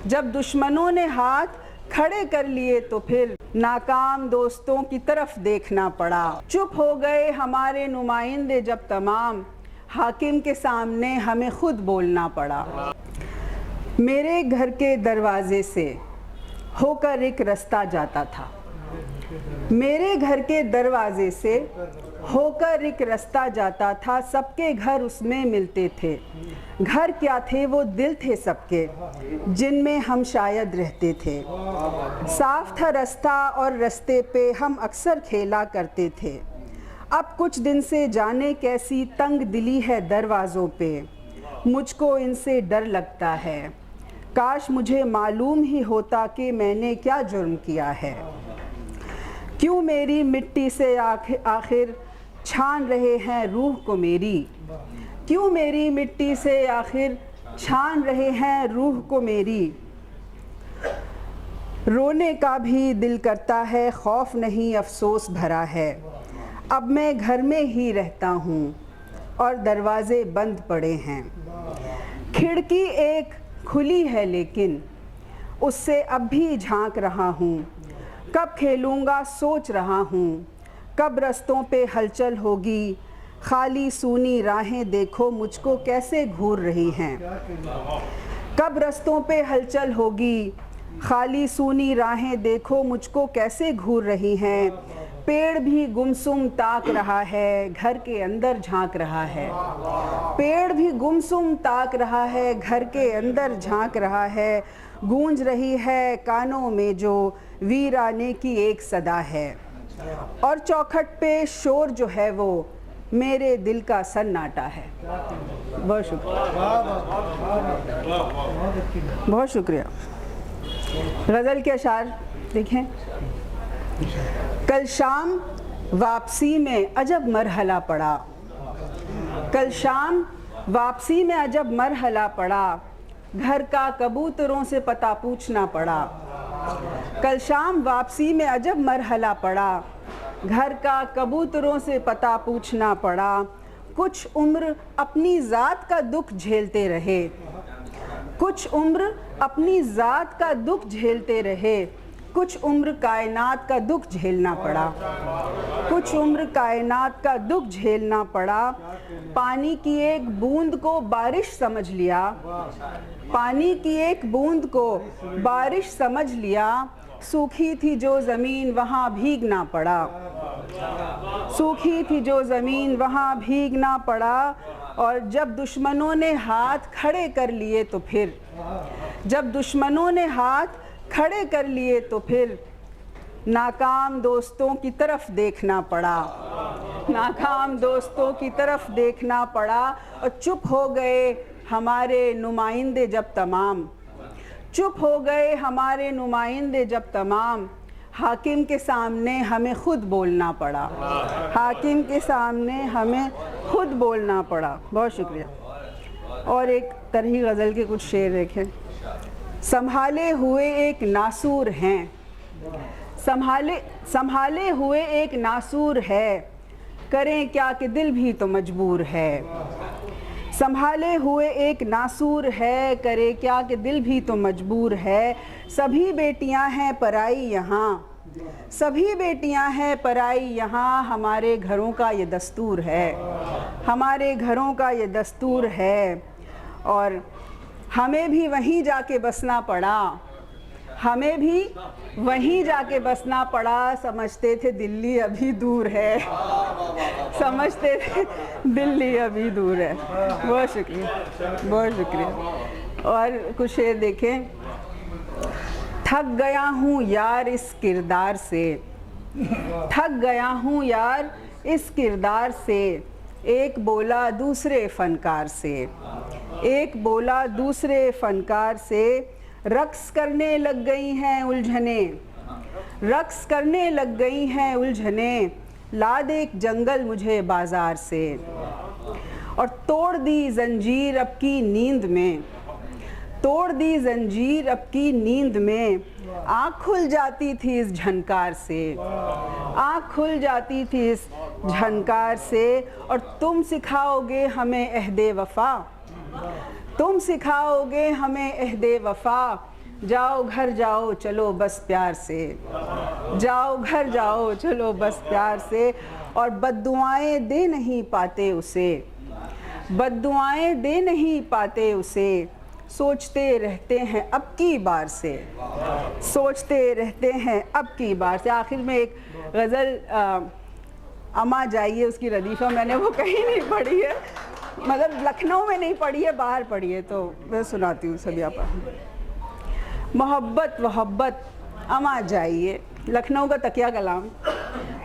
جب دشمنوں نے ہاتھ کھڑے کر لیے تو پھر ناکام دوستوں کی طرف دیکھنا پڑا۔ چپ ہو گئے ہمارے نمائندے جب تمام، حاکم کے سامنے ہمیں خود بولنا پڑا۔ میرے گھر کے دروازے سے ہو کر ایک رستہ جاتا تھا، میرے گھر کے دروازے سے ہو کر ایک رستہ جاتا تھا، سب کے گھر اس میں ملتے تھے۔ گھر کیا تھے وہ دل تھے سب کے، جن میں ہم شاید رہتے تھے۔ صاف تھا رستہ اور رستے پہ ہم اکثر کھیلا کرتے تھے۔ اب کچھ دن سے جانے کیسی تنگ دلی ہے دروازوں پہ، مجھ کو ان سے ڈر لگتا ہے۔ کاش مجھے معلوم ہی ہوتا کہ میں نے کیا جرم کیا ہے۔ کیوں میری مٹی سے آخر چھان رہے ہیں روح کو میری، کیوں میری مٹی سے آخر چھان رہے ہیں روح کو میری۔ رونے کا بھی دل کرتا ہے، خوف نہیں افسوس بھرا ہے۔ اب میں گھر میں ہی رہتا ہوں اور دروازے بند پڑے ہیں۔ کھڑکی ایک کھلی ہے لیکن اس سے اب بھی جھانک رہا ہوں۔ کب کھیلوں گا سوچ رہا ہوں، کب رستوں پہ ہلچل ہوگی۔ خالی سونی راہیں دیکھو مجھ کو کیسے گھور رہی ہیں۔ کب رستوں پہ ہلچل ہوگی، خالی سونی راہیں دیکھو مجھ کو کیسے گھور رہی ہیں۔ پیڑ بھی گمسم تاک رہا ہے، گھر کے اندر جھانک رہا ہے۔ پیڑ بھی گمسم تاک رہا ہے، گھر کے اندر جھانک رہا ہے۔ گونج رہی ہے کانوں میں جو ویرانے کی ایک صدا ہے، اور چوکھٹ پہ شور جو ہے وہ میرے دل کا سناٹا ہے۔ بہت شکریہ، بہت شکریہ۔ غزل کے اشعار دیکھیں۔ کل شام واپسی میں عجب مرحلہ پڑا، کل شام واپسی میں عجب مرحلہ پڑا، گھر کا کبوتروں سے پتہ پوچھنا پڑا۔ کل شام واپسی میں عجب مرحلہ پڑا، گھر کا کبوتروں سے پتہ پوچھنا پڑا۔ کچھ عمر اپنی ذات کا دکھ جھیلتے رہے، کچھ عمر اپنی ذات کا دکھ جھیلتے رہے، کچھ عمر کائنات کا دکھ جھیلنا پڑا، کچھ عمر کائنات کا دکھ جھیلنا پڑا۔ پانی کی ایک بوند کو بارش سمجھ لیا، پانی کی ایک بوند کو بارش سمجھ لیا۔ سوکھی تھی جو زمین وہاں بھیگنا پڑا، سوکھی تھی جو زمین وہاں بھیگنا پڑا۔ اور جب دشمنوں نے ہاتھ کھڑے کر لیے تو پھر، جب دشمنوں نے ہاتھ کھڑے کر لیے تو پھر ناکام دوستوں کی طرف دیکھنا پڑا، ناکام دوستوں کی طرف دیکھنا پڑا۔ اور چپ ہو گئے ہمارے نمائندے جب تمام، چپ ہو گئے ہمارے نمائندے جب تمام، حاکم کے سامنے ہمیں خود بولنا پڑا، حاکم کے سامنے ہمیں خود بولنا پڑا۔ بہت شکریہ۔ اور ایک طرحی غزل کے کچھ شعر دیکھیں۔ سنبھالے ہوئے ایک ناسور ہیں، سنبھالے ہوئے ایک ناسور ہے، کریں کیا کہ دل بھی تو مجبور ہے۔ سنبھالے ہوئے ایک ناسور ہے، کرے کیا کہ دل بھی تو مجبور ہے۔ سبھی بیٹیاں ہیں پرائی یہاں، سبھی بیٹیاں ہیں پرائی یہاں، ہمارے گھروں کا یہ دستور ہے، ہمارے گھروں کا یہ دستور ہے۔ اور ہمیں بھی وہیں جا کے بسنا پڑا، ہمیں بھی وہیں جا کے بسنا پڑا، سمجھتے تھے دلی ابھی دور ہے، سمجھتے تھے دلی ابھی دور ہے۔ بہت شکریہ، بہت شکریہ۔ اور کچھ شعر دیکھیں۔ تھک گیا ہوں یار اس کردار سے، تھک گیا ہوں یار اس کردار سے، ایک بولا دوسرے فنکار سے، ایک بولا دوسرے فنکار سے۔ رقص کرنے لگ گئی ہیں الجھنیں، رقص کرنے لگ گئی ہیں الجھنیں، لا دے ایک جنگل مجھے بازار سے۔ اور توڑ دی زنجیر اب کی نیند میں، توڑ دی زنجیر اب کی نیند میں، آنکھ کھل جاتی تھی اس جھنکار سے، آنکھ کھل جاتی تھی اس جھنکار سے۔ اور تم سکھاؤ گے ہمیں عہد وفا، تم سکھاؤ گے ہمیں عہد وفا، جاؤ گھر جاؤ چلو بس پیار سے، جاؤ گھر جاؤ چلو بس پیار سے، اور بد دعائیں دے نہیں پاتے اسے، بد دعائیں دے نہیں پاتے اسے، سوچتے رہتے ہیں اب کی بار سے، سوچتے رہتے ہیں اب کی بار سے۔ آخر میں ایک غزل اما جائیے، اس کی ردیفہ میں نے وہ کہیں نہیں پڑھی ہے، مطلب لکھنؤ میں نہیں پڑھی ہے، باہر پڑھی ہے، تو میں سناتی ہوں سبھی آپ۔ محبت محبت اما جائیے، لکھنؤ کا تکیہ کلام،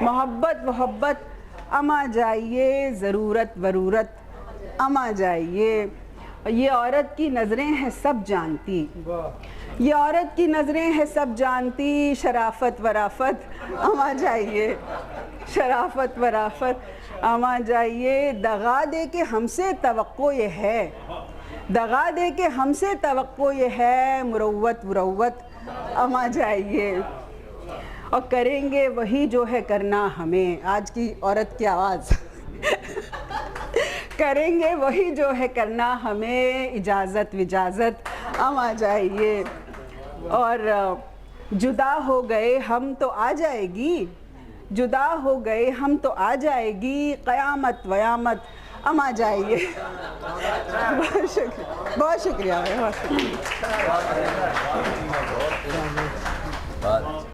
محبت محبت اما جائیے، ضرورت ضرورت اما جائیے، یہ عورت کی نظریں ہیں سب جانتی، یہ عورت کی نظریں ہیں سب جانتی، شرافت ورافت اما جائیے، شرافت ورافت اما جائیے، دغا دے کے ہم سے توقع یہ ہے، دغا دے کے ہم سے توقع یہ ہے، مروت مروت اما جائیے، اور کریں گے وہی جو ہے کرنا ہمیں۔ آج کی عورت کی آواز، کریں گے وہی جو ہے کرنا ہمیں، اجازت وجازت اما جائیے، اور جدا ہو گئے ہم تو آ جائے گی، جدا ہو گئے ہم تو آ جائے گی، قیامت ویامت اما جائیے۔ بہت شکریہ، بہت شکریہ، بہت شکریہ۔